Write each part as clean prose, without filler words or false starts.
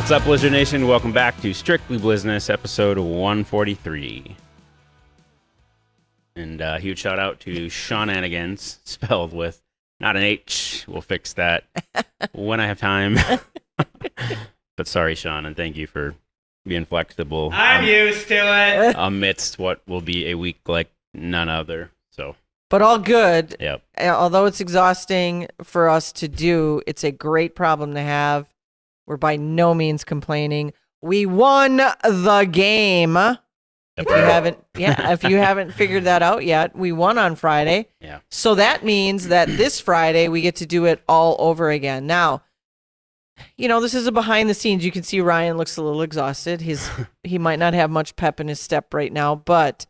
What's up, Blizzard Nation? Welcome back to Strictly Blizzness, episode 143. And huge shout out to Shenanigans, spelled with not an H. We'll fix that when I have time. But sorry, Sean, and thank you for being flexible. I'm used to it. Amidst what will be a week like none other. But all good. Yep. Although it's exhausting for us to do, it's a great problem to have. We're by no means complaining. We won the game. If you haven't figured that out yet, we won on Friday. Yeah. So that means that this Friday we get to do it all over again. Now, this is a behind the scenes. You can see Ryan looks a little exhausted. He might not have much pep in his step right now, but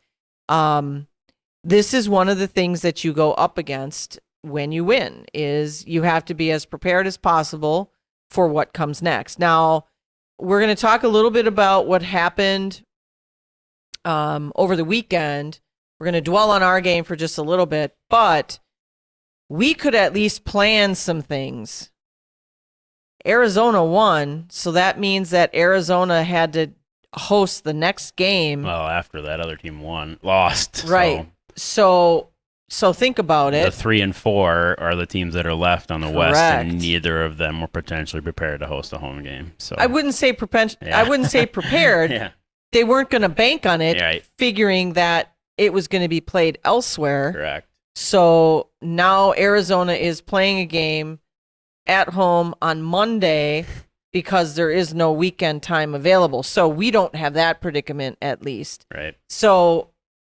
this is one of the things that you go up against when you win, is you have to be as prepared as possible for what comes next. Now, we're going to talk a little bit about what happened over the weekend. We're going to dwell on our game for just a little bit, but we could at least plan some things. Arizona won, so that means that Arizona had to host the next game. Well, after that other team lost. Right. So think about it. The 3 and 4 are the teams that are left on the Correct. West, and neither of them were potentially prepared to host a home game. So I wouldn't say I wouldn't say prepared. Yeah. They weren't going to bank on it, Right. figuring that it was going to be played elsewhere. Correct. So now Arizona is playing a game at home on Monday because there is no weekend time available. So we don't have that predicament, at least. Right. So,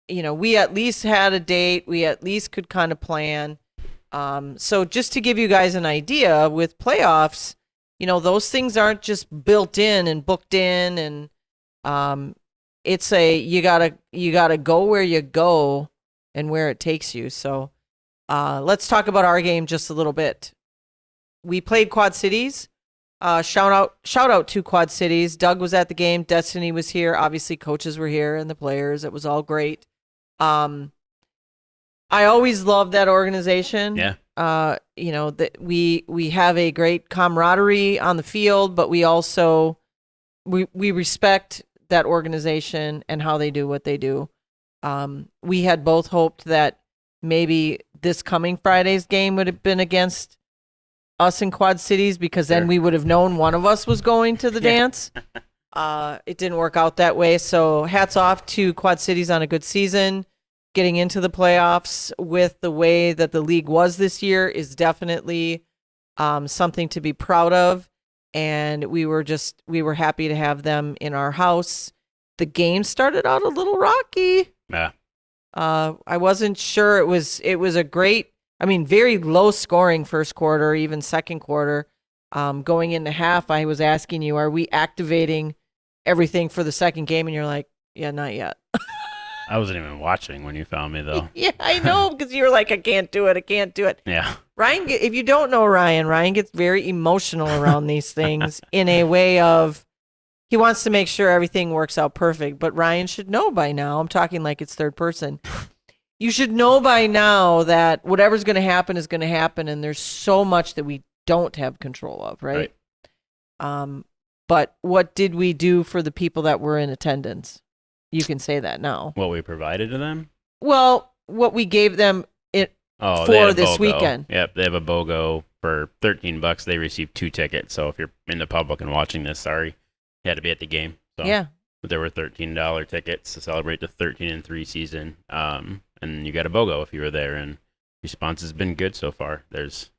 we at least had a date. We at least could kind of plan. So just to give you guys an idea, with playoffs, those things aren't just built in and booked in, and it's you gotta go where you go and where it takes you. So let's talk about our game just a little bit. We played Quad Cities. Shout out to Quad Cities. Doug was at the game. Destiny was here. Obviously, coaches were here and the players. It was all great. I always loved that organization. Yeah. That we have a great camaraderie on the field, but we also we respect that organization and how they do what they do. We had both hoped that maybe this coming Friday's game would have been against us in Quad Cities, because then we would have known one of us was going to the dance. It didn't work out that way. So hats off to Quad Cities on a good season. Getting into the playoffs with the way that the league was this year is definitely something to be proud of. And we were happy to have them in our house. The game started out a little rocky. Yeah. I wasn't sure it was a great, very low scoring first quarter, even second quarter. Going into half, I was asking you, are we activating everything for the second game? And you're like, yeah, not yet. I wasn't even watching when you found me, though. Yeah, I know, because you were like, I can't do it. Yeah. Ryan, if you don't know Ryan gets very emotional around these things in a way of, he wants to make sure everything works out perfect. But Ryan should know by now, I'm talking like it's third person. You should know by now that whatever's going to happen is going to happen, and there's so much that we don't have control of, right? But what did we do for the people that were in attendance? You can say that now. What we provided to them? Well, what we gave them for this weekend. Yep, they have a BOGO for $13. They received 2 tickets. So if you're in the public and watching this, sorry, you had to be at the game. So, yeah. But there were $13 tickets to celebrate the 13-3 season. And you got a BOGO if you were there. And response has been good so far. There's,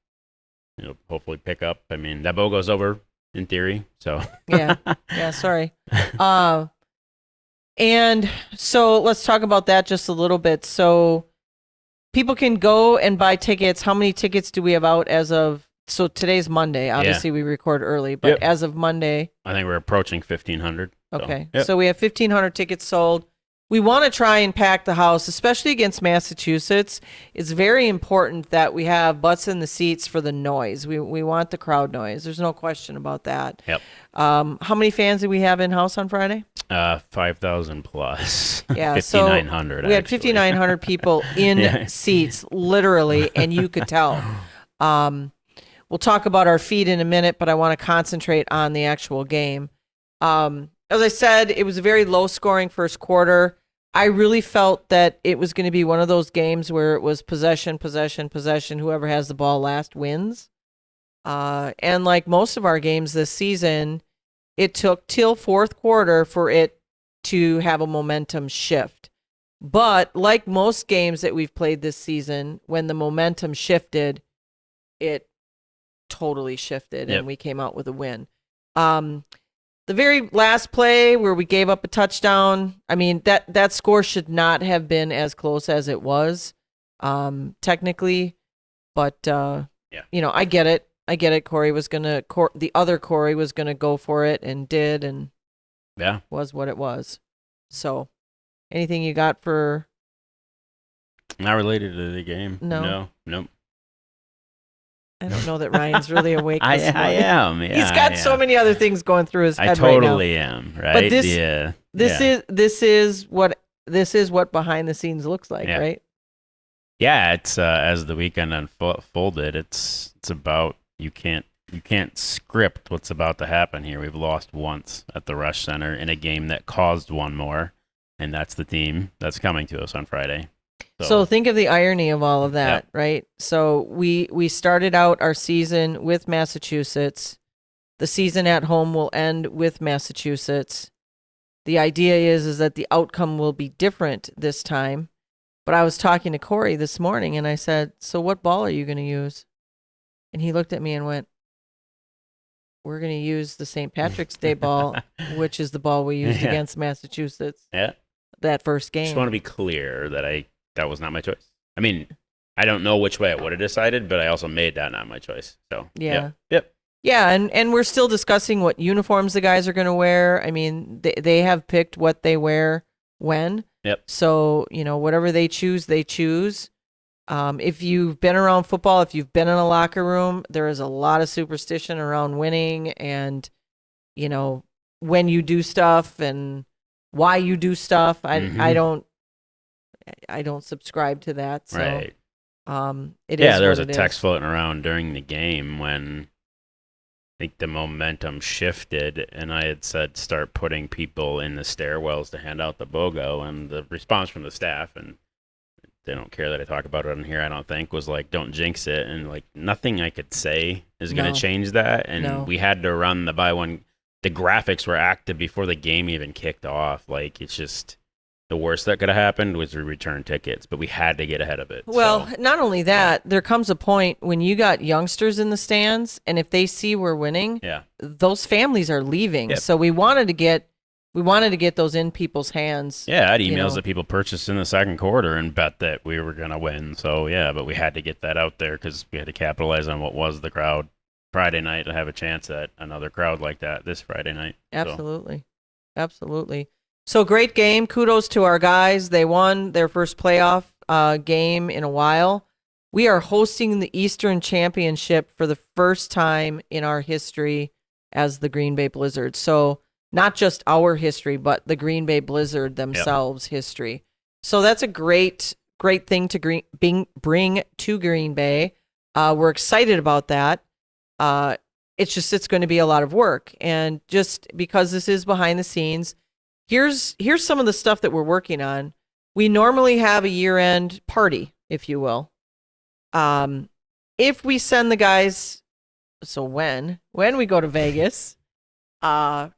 hopefully pick up. That BOGO's over in theory. So yeah, sorry. And so let's talk about that just a little bit. So people can go and buy tickets. How many tickets do we have out as of, so today's Monday. Obviously we record early, but as of Monday. I think we're approaching 1,500. Okay. So we have 1,500 tickets sold. We want to try and pack the house, especially against Massachusetts. It's very important that we have butts in the seats for the noise. We want the crowd noise. There's no question about that. Yep. How many fans did we have in-house on Friday? 5,000 plus. Yeah, 5,900. So we had 5,900 people in seats, literally, and you could tell. we'll talk about our feed in a minute, but I want to concentrate on the actual game. As I said, it was a very low scoring first quarter. I really felt that it was going to be one of those games where it was possession, possession, possession. Whoever has the ball last wins. And like most of our games this season, it took till fourth quarter for it to have a momentum shift. But like most games that we've played this season, when the momentum shifted, it totally shifted, and we came out with a win. The very last play where we gave up a touchdown, I mean, that score should not have been as close as it was, technically. But, I get it. The other Corey was going to go for it and did, and was what it was. So, anything you got for? Not related to the game. No. Nope. I don't know that Ryan's really awake this morning. I am. Yeah, he's got so many other things going through his head totally right now. am. Right. But this is what behind the scenes looks like, right? Yeah. It's as the weekend unfolded. It's about you can't script what's about to happen here. We've lost once at the Resch Center in a game that caused one more, and that's the team that's coming to us on Friday. So think of the irony of all of that, right? So we started out our season with Massachusetts. The season at home will end with Massachusetts. The idea is that the outcome will be different this time. But I was talking to Corey this morning, and I said, so what ball are you going to use? And he looked at me and went, we're going to use the St. Patrick's Day ball, which is the ball we used against Massachusetts that first game. Just want to be clear that was not my choice. I mean, I don't know which way I would have decided, but I also made that not my choice. So Yep. Yeah, and we're still discussing what uniforms the guys are going to wear. I mean, they have picked what they wear when. Yep. So, whatever they choose, they choose. If you've been around football, if you've been in a locker room, there is a lot of superstition around winning and, when you do stuff and why you do stuff. I don't subscribe to that. So, right. There was a text floating around during the game when I think the momentum shifted, and I had said start putting people in the stairwells to hand out the BOGO, and the response from the staff, and they don't care that I talk about it on here, I don't think, was like, don't jinx it, and like nothing I could say is going to change that, and we had to run the buy one. The graphics were active before the game even kicked off. Like, it's just the worst that could have happened was we returned tickets, but we had to get ahead of it. Well, not only that, there comes a point when you got youngsters in the stands, and if they see we're winning, those families are leaving. So we wanted to get those in people's hands. Yeah, I had emails that people purchased in the second quarter and bet that we were going to win. So but we had to get that out there because we had to capitalize on what was the crowd Friday night to have a chance at another crowd like that this Friday night. Absolutely. So great game. Kudos to our guys. They won their first playoff game in a while. We are hosting the Eastern Championship for the first time in our history as the Green Bay Blizzard. So not just our history, but the Green Bay Blizzard themselves history. So that's a great thing to bring to Green Bay. We're excited about that. It's going to be a lot of work. And just because this is behind the scenes, Here's some of the stuff that we're working on. We normally have a year-end party, if you will. If we send the guys, so when we go to Vegas, there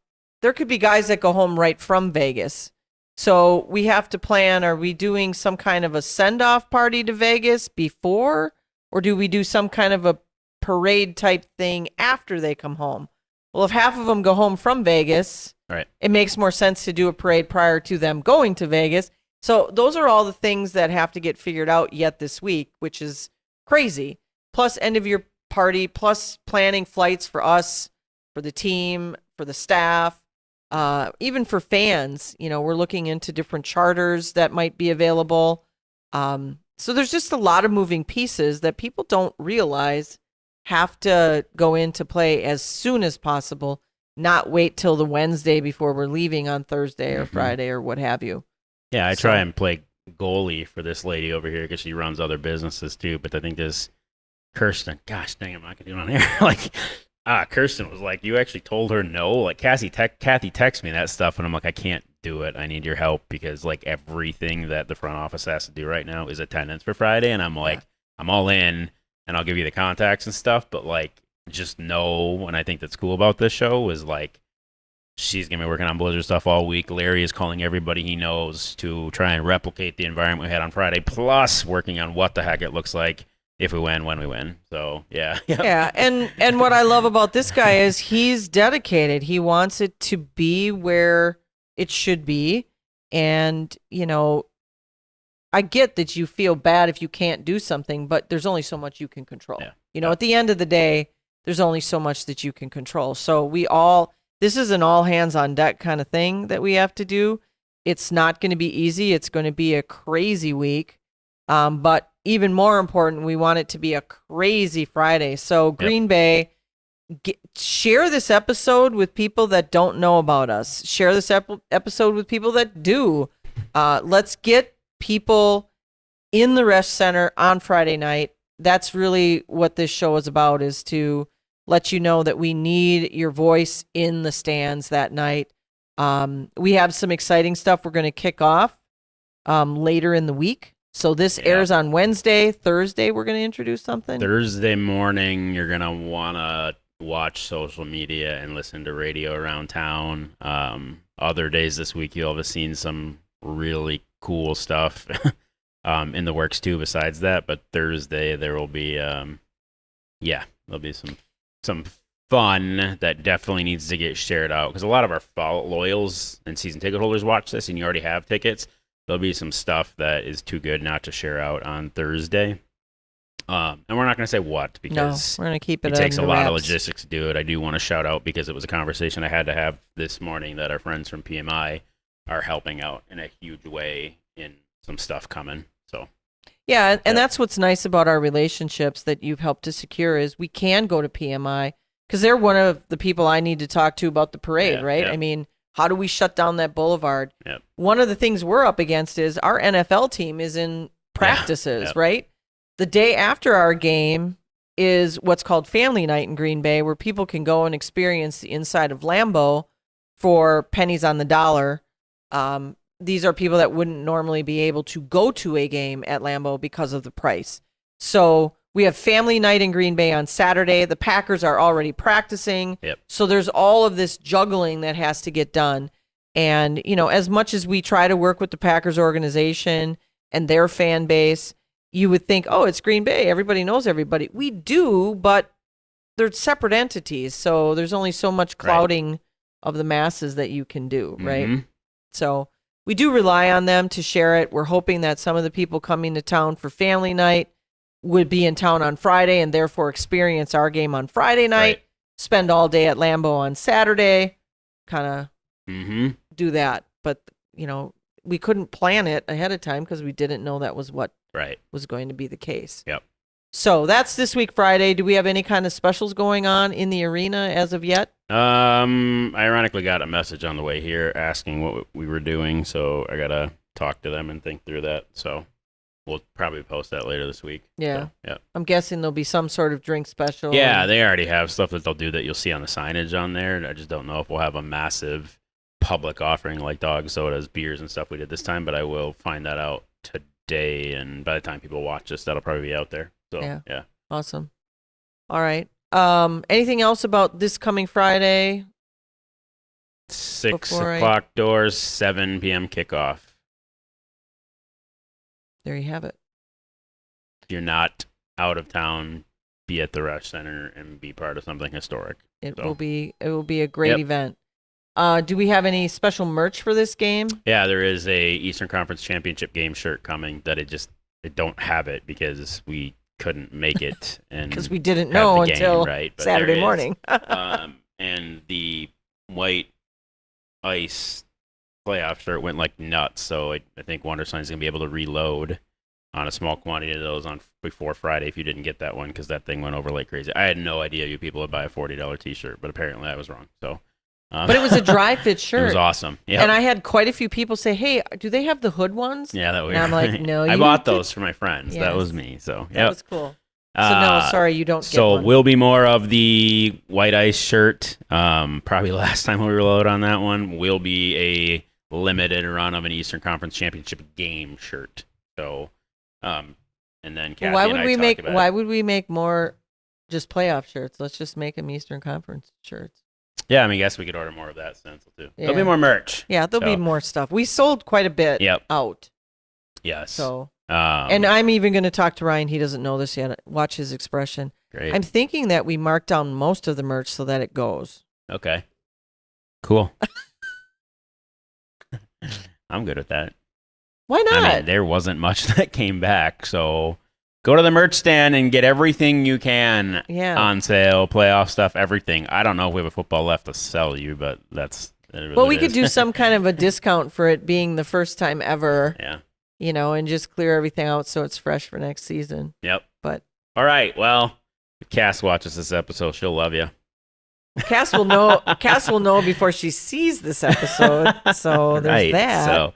could be guys that go home right from Vegas. So we have to plan, are we doing some kind of a send-off party to Vegas before, or do we do some kind of a parade type thing after they come home? Well, if half of them go home from Vegas, it makes more sense to do a parade prior to them going to Vegas. So those are all the things that have to get figured out yet this week, which is crazy. Plus end of year party, plus planning flights for us, for the team, for the staff, even for fans. We're looking into different charters that might be available. So there's just a lot of moving pieces that people don't realize have to go into play as soon as possible, not wait till the Wednesday before we're leaving on Thursday or Friday or what have you. Yeah, I try and play goalie for this lady over here because she runs other businesses too. But I think this Kirsten, gosh dang, I'm not gonna do it on air. Like, Kirsten was like, you actually told her no. Like, Kathy texted me that stuff, and I'm like, I can't do it. I need your help because like everything that the front office has to do right now is attendance for Friday, and I'm like, I'm all in, and I'll give you the contacts and stuff, but like, just know. And I think that's cool about this show is like, she's gonna be working on Blizzard stuff all week. Larry is calling everybody he knows to try and replicate the environment we had on Friday, plus working on what the heck it looks like if we win, when we win. So yeah. Yeah, and what I love about this guy is he's dedicated. He wants it to be where it should be. And, you know, I get that you feel bad if you can't do something, but there's only so much you can control. Yeah. You know, at the end of the day, there's only so much that you can control. So this is an all hands on deck kind of thing that we have to do. It's not going to be easy. It's going to be a crazy week. But even more important, we want it to be a crazy Friday. So Green Bay, share this episode with people that don't know about us. Share this episode with people that do. Let's get people in the Resch Center on Friday night. That's really what this show is about, is to let you know that we need your voice in the stands that night. We have some exciting stuff we're going to kick off later in the week. So this airs on Wednesday. Thursday, we're going to introduce something. Thursday morning, you're going to want to watch social media and listen to radio around town. Other days this week, you'll have seen some really cool stuff in the works too besides that. But Thursday, there will be, there'll be some fun that definitely needs to get shared out. Because a lot of our loyals and season ticket holders watch this, and you already have tickets. There'll be some stuff that is too good not to share out on Thursday. And we're not going to say what, because we're going to keep it takes a lot of wraps. logistics to do it. I do want to shout out, because it was a conversation I had to have this morning, that our friends from PMI are helping out in a huge way in some stuff coming. So yeah, and that's what's nice about our relationships that you've helped to secure, is we can go to PMI because they're one of the people I need to talk to about the parade, right? I mean, how do we shut down that boulevard? One of the things we're up against is our NFL team is in practices, right? The day after our game is what's called Family Night in Green Bay, where people can go and experience the inside of Lambeau for pennies on the dollar. These are people that wouldn't normally be able to go to a game at Lambeau because of the price. So we have Family Night in Green Bay on Saturday. The Packers are already practicing. So there's all of this juggling that has to get done. And, you know, as much as we try to work with the Packers organization and their fan base, you would think, oh, it's Green Bay. Everybody knows everybody. We do, but they're separate entities. So there's only so much clouding of the masses that you can do, right? So we do rely on them to share it. We're hoping that some of the people coming to town for Family Night would be in town on Friday and therefore experience our game on Friday night, spend all day at Lambeau on Saturday, kind of do that. But, you know, we couldn't plan it ahead of time because we didn't know that was what was going to be the case. So that's this week, Friday. Do we have any kind of specials going on in the arena as of yet? I ironically got a message on the way here asking what we were doing, so I got to talk to them and think through that. So we'll probably post that later this week. So, I'm guessing there'll be some sort of drink special. Yeah, they already have stuff that they'll do that you'll see on the signage on there. I just don't know if we'll have a massive public offering like dog sodas, beers, and stuff we did this time, but I will find that out today, and by the time people watch this, that'll probably be out there. So, yeah. Awesome. All right. Anything else about this coming Friday? 6 o'clock doors, 7 p.m. kickoff. There you have it. If you're not out of town, be at the Resch Center and be part of something historic. It will be a great event. Do we have any special merch for this game? Yeah, there is a Eastern Conference Championship game shirt coming that I don't have it because we couldn't make it, and because we didn't know until Saturday morning. And the white ice playoff shirt went like nuts, so I think Wondersign's gonna be able to reload on a small quantity of those before Friday if you didn't get that one, because that thing went over like crazy. I had no idea you people would buy a $40 t-shirt, but apparently I was wrong. So but it was a dry fit shirt. It was awesome. Yeah. And I had quite a few people say, hey, do they have the hood ones? Yeah, that was. And I'm like, no. I bought those for my friends. Yes. That was me. So that was cool. no, sorry, you don't get So one. will be more of the white ice shirt. Probably last time we were low on that one will be a limited run of an Eastern Conference Championship game shirt. So, and then Kathy Why and would I we talked make about Why it. would we make more just playoff shirts? Let's just make them Eastern Conference shirts. Yeah, I mean, I guess we could order more of that stencil too. There'll be Yeah. more merch. Yeah, there'll be So, more stuff. We sold quite a bit Yep. out. Yes. So, and and I'm even going to talk to Ryan. He doesn't know this yet. Watch his expression. great. I'm thinking that we mark down most of the merch so that it goes. Okay. Cool. I'm good with that. Why not? I mean, there wasn't much that came back, so go to the merch stand and get everything you can Yeah. on sale, playoff stuff, everything. I don't know if we have a football left to sell you, but that's Well, we could do some kind of a discount for it being the first time ever, Yeah. and just clear everything out so it's fresh for next season. Yep. But All right. Well, if Cass watches this episode, she'll love you. Cass will know. Cass will know before she sees this episode. So there's Right. that. So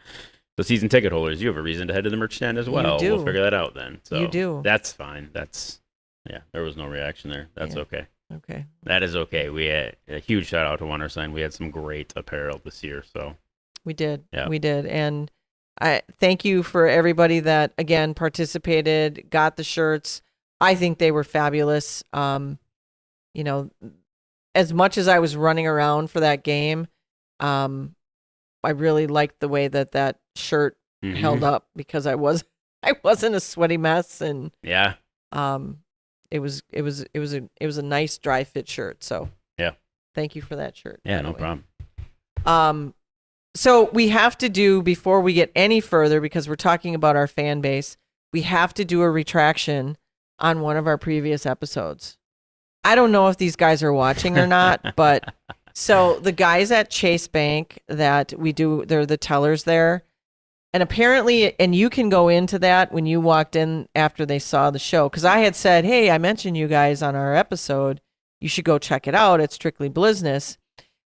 season ticket holders, you have a reason to head to the merch stand as well. do. We'll figure that out then. So You do. That's fine. There was no reaction there. That's Yeah. okay. Okay. That is okay. We had a huge shout out to Wondersign. We had some great apparel this year. So We did. Yeah. We did. And I thank you for everybody that again participated, got the shirts. I think they were fabulous. As much as I was running around for that game, I really liked the way that shirt Mhm. held up because I wasn't a sweaty mess, and Yeah. it was a nice dry fit shirt. So Yeah. thank you for that shirt. Yeah, by the no way. problem. So we have to do, before we get any further, because we're talking about our fan base, we have to do a retraction on one of our previous episodes. I don't know if these guys are watching or not, but so the guys at Chase Bank that they're the tellers there. And apparently, and you can go into that when you walked in after they saw the show, because I had said, hey, I mentioned you guys on our episode. You should go check it out. It's strictly Blizzness.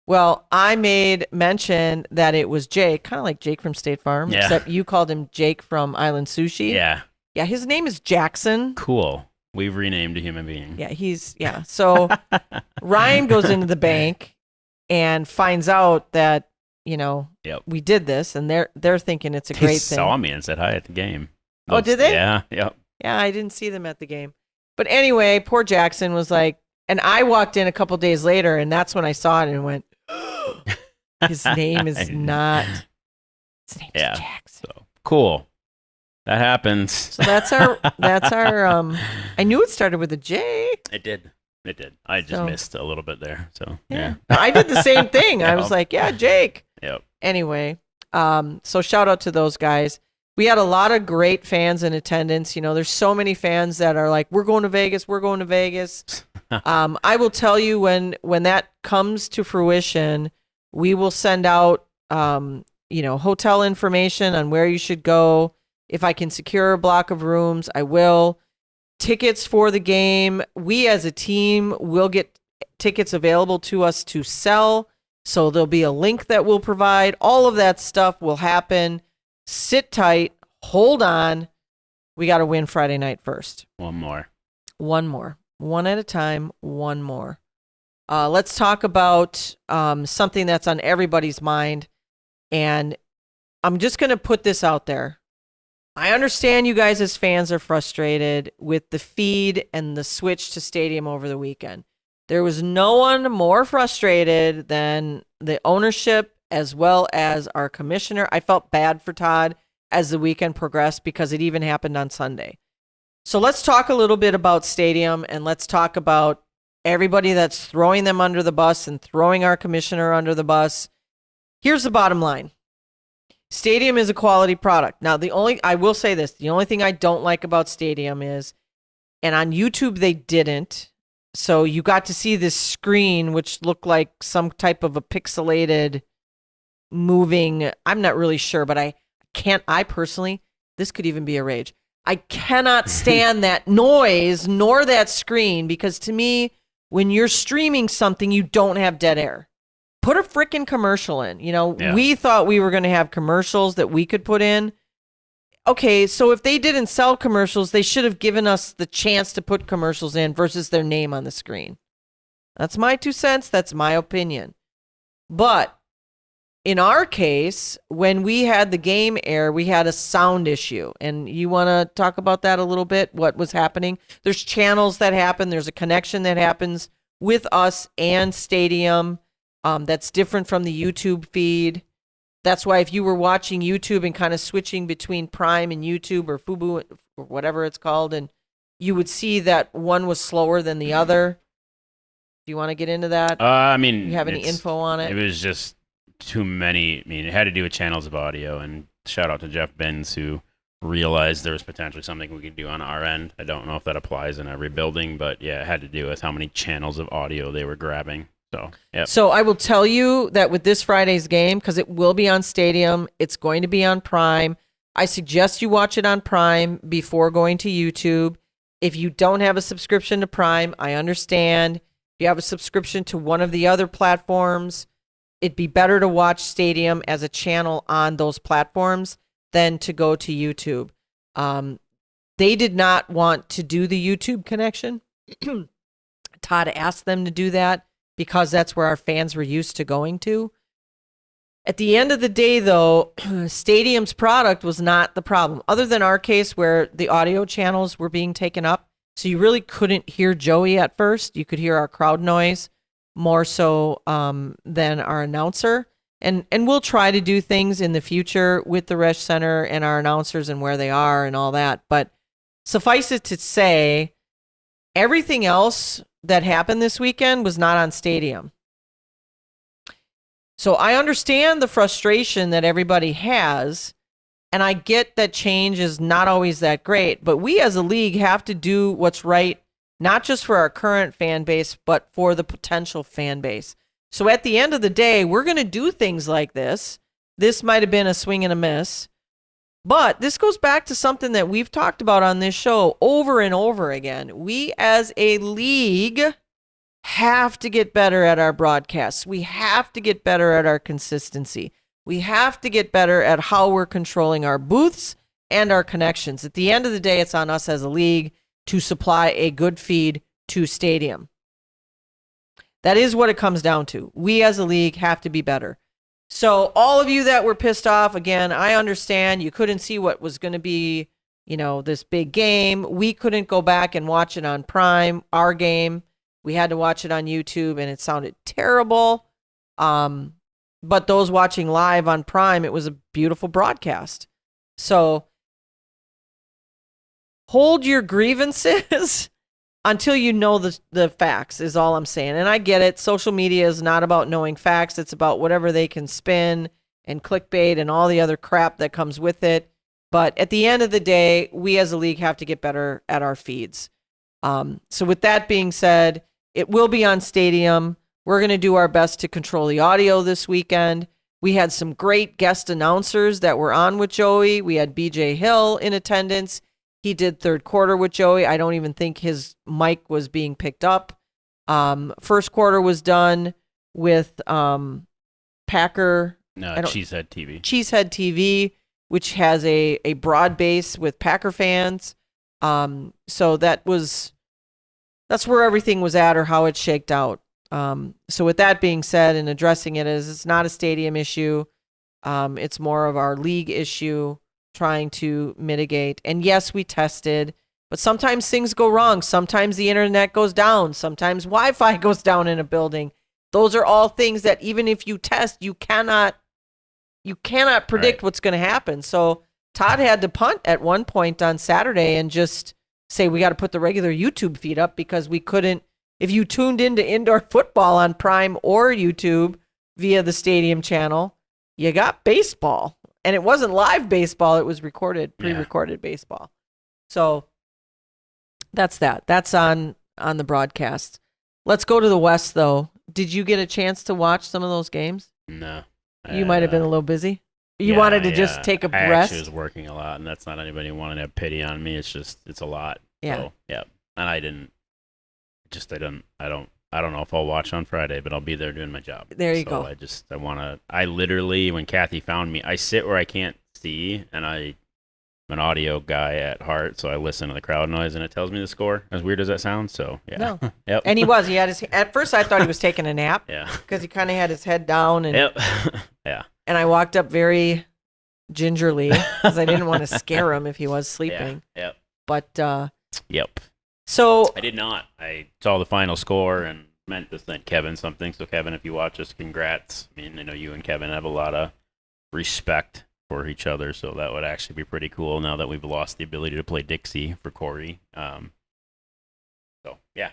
Well, I made mention that it was Jake, kind of like Jake from State Farm, Yeah. except you called him Jake from Island Sushi. Yeah. Yeah, his name is Jackson. Cool. We've renamed a human being. Yeah. So Ryan goes into the bank and finds out that, Yep. we did this, and they're thinking it's a They great thing. saw me and said hi at the game. Oh, did they? Yeah. Yep. Yeah, I didn't see them at the game. But anyway, poor Jackson was like, and I walked in a couple days later, and that's when I saw it and went, his name is not, his name's Yeah. Jackson. So cool. That happens. So that's our I knew it started with a J. It did. I just So- missed a little bit there. So Yeah. yeah. I did the same thing. I Yeah. was like, yeah, Jake. Yep. Anyway, so shout out to those guys. We had a lot of great fans in attendance. There's so many fans that are like, we're going to Vegas. We're going to Vegas. I will tell you when that comes to fruition, we will send out, hotel information on where you should go. If I can secure a block of rooms, I will. Tickets for the game. We as a team will get tickets available to us to sell. So there'll be a link that we'll provide. All of that stuff will happen. Sit tight. Hold on. We got to win Friday night first. One more. One at a time. One more. Let's talk about something that's on everybody's mind. And I'm just going to put this out there. I understand you guys as fans are frustrated with the feed and the switch to Stadium over the weekend. There was no one more frustrated than the ownership as well as our commissioner. I felt bad for Todd as the weekend progressed because it even happened on Sunday. So let's talk a little bit about Stadium, and let's talk about everybody that's throwing them under the bus and throwing our commissioner under the bus. Here's the bottom line. Stadium is a quality product. Now, I will say this, the only thing I don't like about Stadium is, and on YouTube they didn't, so you got to see this screen which looked like some type of a pixelated moving, I'm not really sure, but I personally, this could even be a rage. I cannot stand that noise nor that screen, because to me, when you're streaming something, you don't have dead air. Put a freaking commercial in. Yeah. We thought we were going to have commercials that we could put in. okay, so if they didn't sell commercials, they should have given us the chance to put commercials in versus their name on the screen. That's my 2 cents. That's my opinion. But in our case, when we had the game air, we had a sound issue. And you want to talk about that a little bit? What was happening? There's channels that happen. There's a connection that happens with us and Stadium that's different from the YouTube feed. That's why if you were watching YouTube and kind of switching between Prime and YouTube or Fubo or whatever it's called, and you would see that one was slower than the other. Do you want to get into that? I mean, Do you have any info on it? It was just too many. I mean, it had to do with channels of audio, and shout out to Jeff Benz who realized there was potentially something we could do on our end. I don't know if that applies in every building, but yeah, it had to do with how many channels of audio they were grabbing. So, yeah. So I will tell you that with this Friday's game, because it will be on Stadium, it's going to be on Prime. I suggest you watch it on Prime before going to YouTube. If you don't have a subscription to Prime, I understand. If you have a subscription to one of the other platforms, it'd be better to watch Stadium as a channel on those platforms than to go to YouTube. They did not want to do the YouTube connection. Todd asked them to do that because that's where our fans were used to going to. At the end of the day, though, Stadium's product was not the problem, other than our case where the audio channels were being taken up. So you really couldn't hear Joey at first. You could hear our crowd noise more so than our announcer. And we'll try to do things in the future with the Resch Center and our announcers and where they are and all that. But suffice it to say, everything else that happened this weekend was not on Stadium. So I understand the frustration that everybody has, and I get that change is not always that great, but we as a league have to do what's right, not just for our current fan base, but for the potential fan base. So at the end of the day, we're going to do things like this. This might have been a swing and a miss, but this goes back to something that we've talked about on this show over and over again. We as a league have to get better at our broadcasts. We have to get better at our consistency. We have to get better at how we're controlling our booths and our connections. At the end of the day, it's on us as a league to supply a good feed to Stadium. That is what it comes down to. We as a league have to be better. So all of you that were pissed off, again, I understand you couldn't see what was going to be, this big game. We couldn't go back and watch it on Prime, our game. We had to watch it on YouTube, and it sounded terrible. But those watching live on Prime, it was a beautiful broadcast. So hold your grievances until you know the facts is all I'm saying. And I get it. Social media is not about knowing facts. It's about whatever they can spin and clickbait and all the other crap that comes with it. But at the end of the day, we as a league have to get better at our feeds. So with that being said, it will be on Stadium. We're going to do our best to control the audio this weekend. We had some great guest announcers that were on with Joey. We had BJ Hill in attendance. He did third quarter with Joey. I don't even think his mic was being picked up. First quarter was done with Packer. No, Cheesehead TV. Cheesehead TV, which has a broad base with Packer fans. So that's where everything was at or how it shaked out. So with that being said and addressing it as it's not a Stadium issue, it's more of our league issue trying to mitigate. And yes, we tested, but sometimes things go wrong. Sometimes the internet goes down. Sometimes Wi-Fi goes down in a building. Those are all things that even if you test, you cannot predict what's going to happen. So Todd had to punt at one point on Saturday and just say, we got to put the regular YouTube feed up because we couldn't. If you tuned into indoor football on Prime or YouTube via the Stadium channel, you got baseball. And it wasn't live baseball. It was pre-recorded baseball. So that's that. That's on the broadcast. Let's go to the West, though. Did you get a chance to watch some of those games? No. You might have been a little busy. You wanted to just take a rest? I actually was working a lot, and that's not anybody wanting to have pity on me. It's just, it's a lot. Yeah. So, yeah. And I don't know if I'll watch on Friday, but I'll be there doing my job. There you go. I literally, when Kathy found me, I sit where I can't see, and I an audio guy at heart, so I listen to the crowd noise and it tells me the score. As weird as that sounds, so yeah. No. Yep. And he had his, at first I thought he was taking a nap. Yeah. Because he kind of had his head down. And, Yep. Yeah. and I walked up very gingerly because I didn't want to scare him if he was sleeping. Yeah. Yep. But, Yep. so. I did not. I saw the final score and meant to send Kevin something. So Kevin, if you watch this, congrats. I mean, I know you and Kevin have a lot of respect for each other, so that would actually be pretty cool now that we've lost the ability to play Dixie for Corey. So yeah.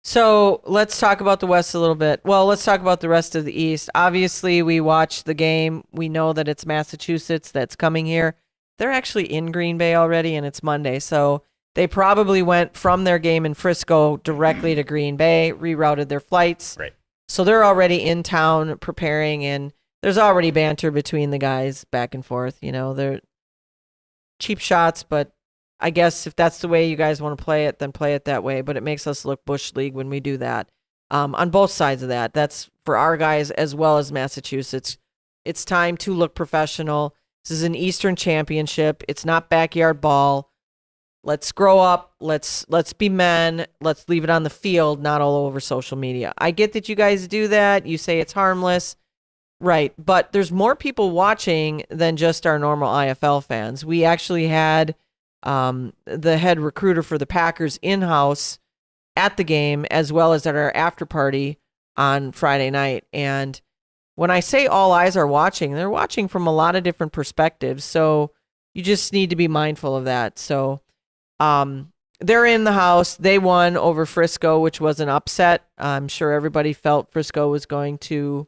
So let's talk about the West a little bit. Well, let's talk about the rest of the East. Obviously, we watched the game. We know that it's Massachusetts that's coming here. They're actually in Green Bay already, and it's Monday. So they probably went from their game in Frisco directly to Green Bay, rerouted their flights. Right. So they're already in town preparing, and there's already banter between the guys back and forth. You know, they're cheap shots, but I guess if that's the way you guys want to play it, then play it that way. But it makes us look Bush League when we do that. On both sides of that. That's for our guys as well as Massachusetts. It's time to look professional. This is an Eastern Championship. It's not backyard ball. Let's grow up. Let's be men. Let's leave it on the field, not all over social media. I get that you guys do that. You say it's harmless. Right. But there's more people watching than just our normal IFL fans. We actually had the head recruiter for the Packers in-house at the game as well as at our after party on Friday night. And when I say all eyes are watching, they're watching from a lot of different perspectives. So you just need to be mindful of that. So they're in the house. They won over Frisco, which was an upset. I'm sure everybody felt Frisco was going to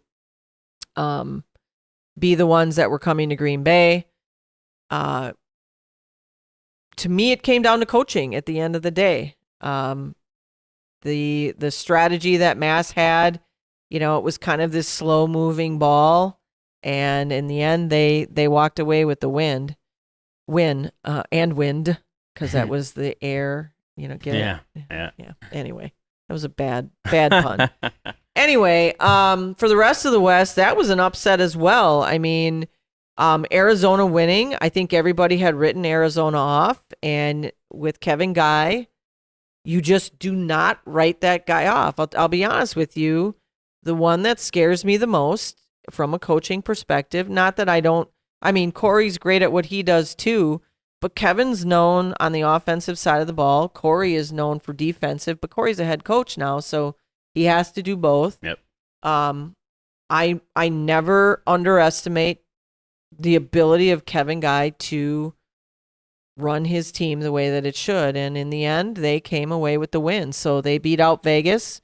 be the ones that were coming to Green Bay. To me, it came down to coaching at the end of the day. The strategy that Mass had, you know, it was kind of this slow moving ball, and in the end, they walked away with the win, because that was the air. You know, Yeah. Anyway, that was a bad pun. Anyway, for the rest of the West, that was an upset as well. I mean, Arizona winning, I think everybody had written Arizona off. And with Kevin Guy, you just do not write that guy off. I'll be honest with you. The one that scares me the most from a coaching perspective, not that I mean, Corey's great at what he does too, but Kevin's known on the offensive side of the ball. Corey is known for defensive, but Corey's a head coach now, so he has to do both. Yep. I never underestimate the ability of Kevin Guy to run his team the way that it should. And in the end, they came away with the win. So they beat out Vegas.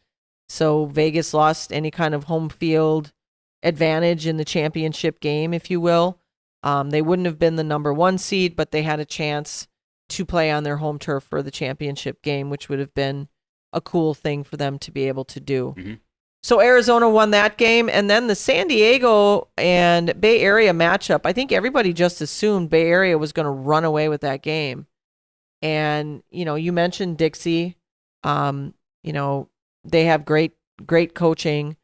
So Vegas lost any kind of home field advantage in the championship game, if you will. They wouldn't have been the number 1 seed, but they had a chance to play on their home turf for the championship game, which would have been a cool thing for them to be able to do. Mm-hmm. So Arizona won that game. And then the San Diego and Bay Area matchup, I think everybody just assumed Bay Area was going to run away with that game. And, you know, you mentioned Dixie. You know, they have great coaching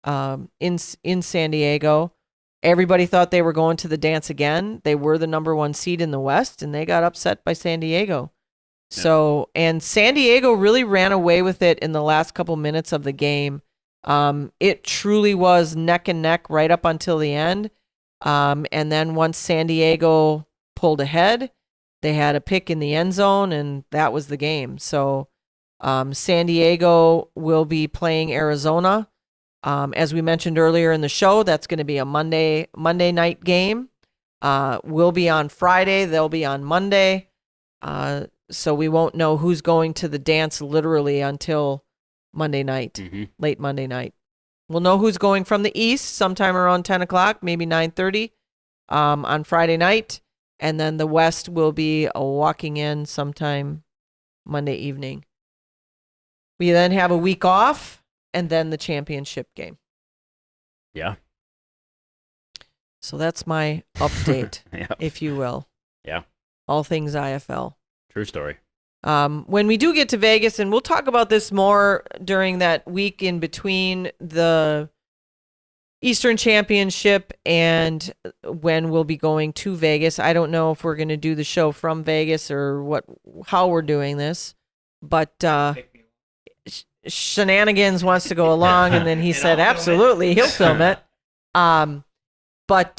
in San Diego. Everybody thought they were going to the dance again. They were the number 1 seed in the West, and they got upset by San Diego. Yeah. So, and San Diego really ran away with it in the last couple minutes of the game. It truly was neck and neck right up until the end. And then once San Diego pulled ahead, they had a pick in the end zone, and that was the game. So, San Diego will be playing Arizona. As we mentioned earlier in the show, that's going to be a Monday night game. We'll be on Friday. They'll be on Monday. So we won't know who's going to the dance literally until Monday night, late Monday night. We'll know who's going from the East sometime around 10 o'clock, maybe 9:30 on Friday night. And then the West will be walking in sometime Monday evening. We then have a week off and then the championship game. Yeah. So that's my update, Yep. if you will. Yeah. All things IFL. True story. When we do get to Vegas, and we'll talk about this more during that week in between the Eastern Championship and when we'll be going to Vegas. I don't know if we're going to do the show from Vegas or how we're doing this, but Shenanigans wants to go along, and then he said absolutely he'll film it. But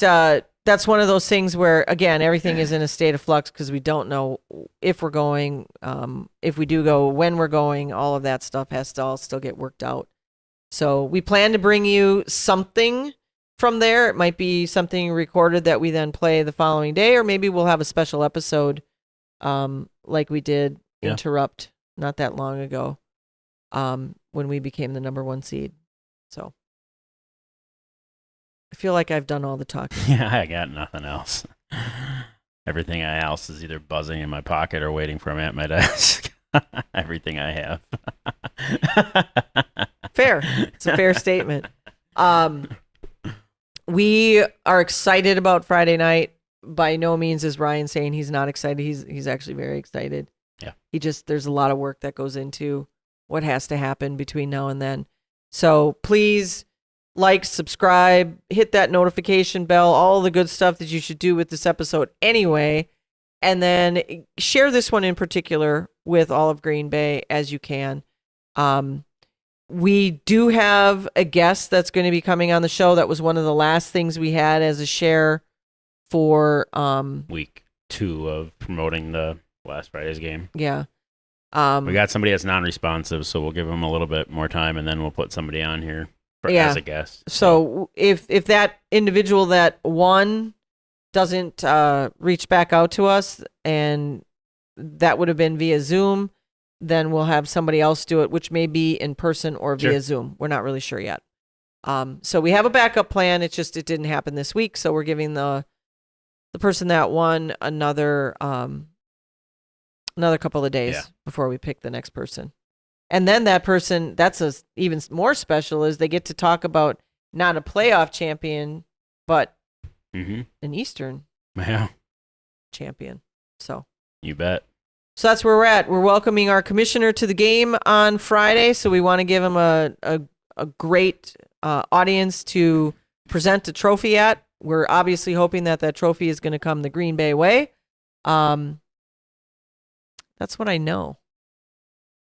that's one of those things where, again, everything is in a state of flux because we don't know if we're going, if we do go, when we're going. All of that stuff has to all still get worked out. So we plan to bring you something from there. It might be something recorded that we then play the following day, or maybe we'll have a special episode like we did Interrupt not that long ago when we became the #1 seed. So I feel like I've done all the talking. Yeah, I got nothing else. Everything else is either buzzing in my pocket or waiting for me at my desk. Everything I have. Fair. It's a fair statement. We are excited about Friday night. By no means is Ryan saying he's not excited. He's actually very excited. Yeah. There's a lot of work that goes into what has to happen between now and then. So please like, subscribe, hit that notification bell, all the good stuff that you should do with this episode anyway. And then share this one in particular with all of Green Bay as you can. We do have a guest that's going to be coming on the show. That was one of the last things we had as a share for week 2 of promoting the last Friday's game. Yeah. We got somebody that's non-responsive, so we'll give them a little bit more time, and then we'll put somebody on here as a guest. So if that individual that won doesn't reach back out to us, and that would have been via Zoom, then we'll have somebody else do it, which may be in person or via Zoom. We're not really sure yet. So we have a backup plan. It's just it didn't happen this week, so we're giving the person that won another couple of days before we pick the next person. And then that person, that's even more special, is they get to talk about not a playoff champion, but an Eastern champion. So you bet. So that's where we're at. We're welcoming our commissioner to the game on Friday, so we want to give him a great audience to present a trophy at. We're obviously hoping that trophy is going to come the Green Bay way. That's what I know.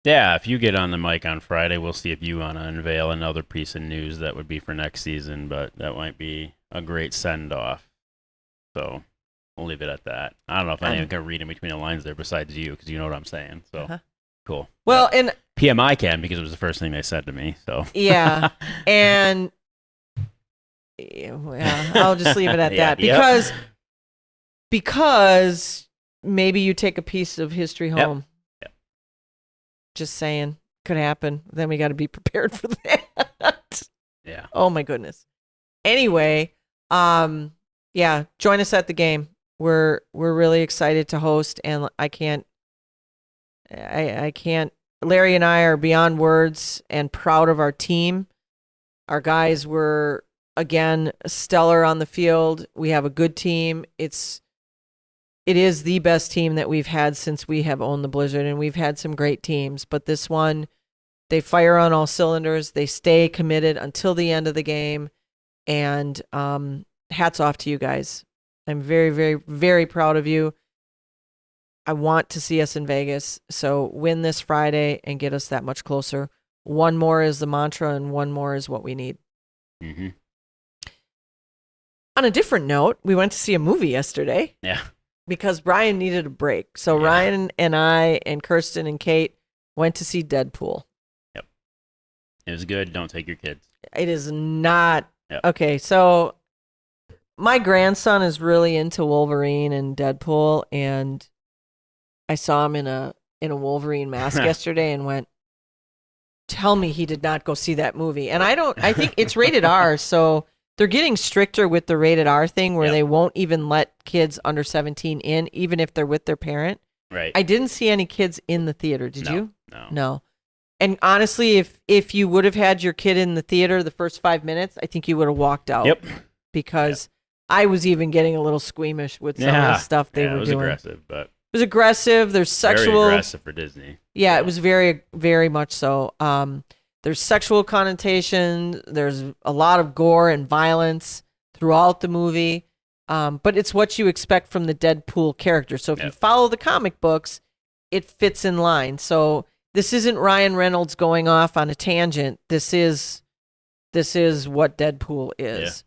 Yeah, if you get on the mic on Friday, we'll see if you want to unveil another piece of news that would be for next season, but that might be a great send-off. So we'll leave it at that. I don't know if anyone can read in between the lines there besides you, because you know what I'm saying. So cool. Well, and PMI can, because it was the first thing they said to me. So yeah, and I'll just leave it at that because maybe you take a piece of history home. Yep. Just saying, could happen. Then we got to be prepared for that. Yeah. Oh my goodness. Anyway, join us at the game. We're really excited to host, and I can't. Larry and I are beyond words and proud of our team. Our guys were again stellar on the field. We have a good team. It is the best team that we've had since we have owned the Blizzard, and we've had some great teams, but this one, they fire on all cylinders. They stay committed until the end of the game, and hats off to you guys. I'm very, very, very proud of you. I want to see us in Vegas, so win this Friday and get us that much closer. One more is the mantra, and one more is what we need. Mm-hmm. On a different note, we went to see a movie yesterday. Yeah. Because Brian needed a break. So Ryan and I and Kirsten and Kate went to see Deadpool. Yep. It was good. Don't take your kids. It is not. Yep. Okay, so my grandson is really into Wolverine and Deadpool, and I saw him in a Wolverine mask yesterday and went, tell me he did not go see that movie. And I think it's rated R, so they're getting stricter with the rated R thing where they won't even let kids under 17 in, even if they're with their parent. Right. I didn't see any kids in the theater. Did you? No. And honestly, if you would have had your kid in the theater the first 5 minutes, I think you would have walked out. Yep. Because I was even getting a little squeamish with some of the stuff they were doing. It was aggressive, but it was aggressive. There's sexual. Very aggressive for Disney. Yeah, it was very, very much so. There's sexual connotation. There's a lot of gore and violence throughout the movie. But it's what you expect from the Deadpool character. So if you follow the comic books, it fits in line. So this isn't Ryan Reynolds going off on a tangent. This is what Deadpool is.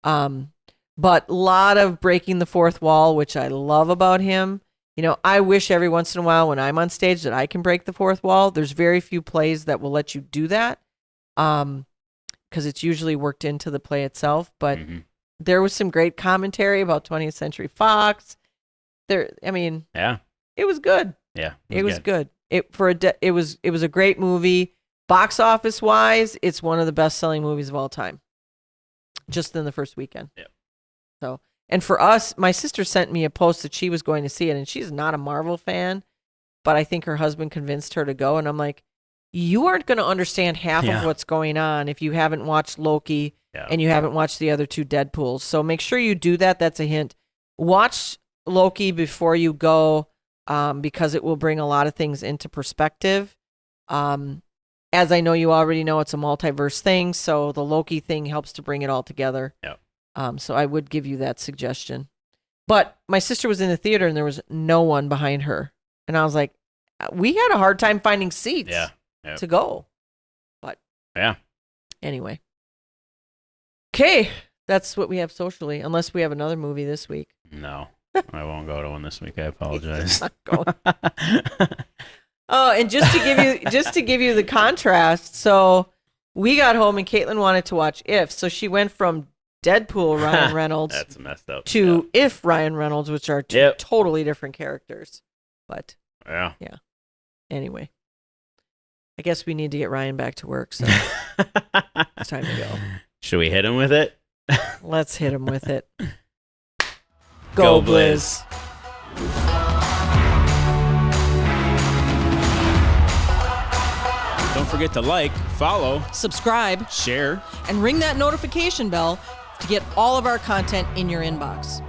But a lot of breaking the fourth wall, which I love about him. You know, I wish every once in a while when I'm on stage that I can break the fourth wall. There's very few plays that will let you do that because it's usually worked into the play itself. But there was some great commentary about 20th Century Fox. It was good. Yeah, it was good. It was a great movie. Box office wise, it's one of the best selling movies of all time. Just in the first weekend. Yeah. So, and for us, my sister sent me a post that she was going to see it, and she's not a Marvel fan, but I think her husband convinced her to go. And I'm like, you aren't going to understand half of what's going on if you haven't watched Loki and you haven't watched the other two Deadpools. So make sure you do that. That's a hint. Watch Loki before you go because it will bring a lot of things into perspective. As I know you already know, it's a multiverse thing, so the Loki thing helps to bring it all together. Yep. So I would give you that suggestion. But my sister was in the theater, and there was no one behind her. And I was like, we had a hard time finding seats to go. But anyway. Okay, that's what we have socially, unless we have another movie this week. No, I won't go to one this week. I apologize. Not going. Oh, and just to give you the contrast, so we got home and Caitlin wanted to watch If, so she went from Deadpool Ryan Reynolds that's messed up to If Ryan Reynolds, which are two totally different characters. But yeah. Anyway, I guess we need to get Ryan back to work, so it's time to go. Should we hit him with it? Let's hit him with it. Go Blizz. Don't forget to like, follow, subscribe, share, and ring that notification bell to get all of our content in your inbox.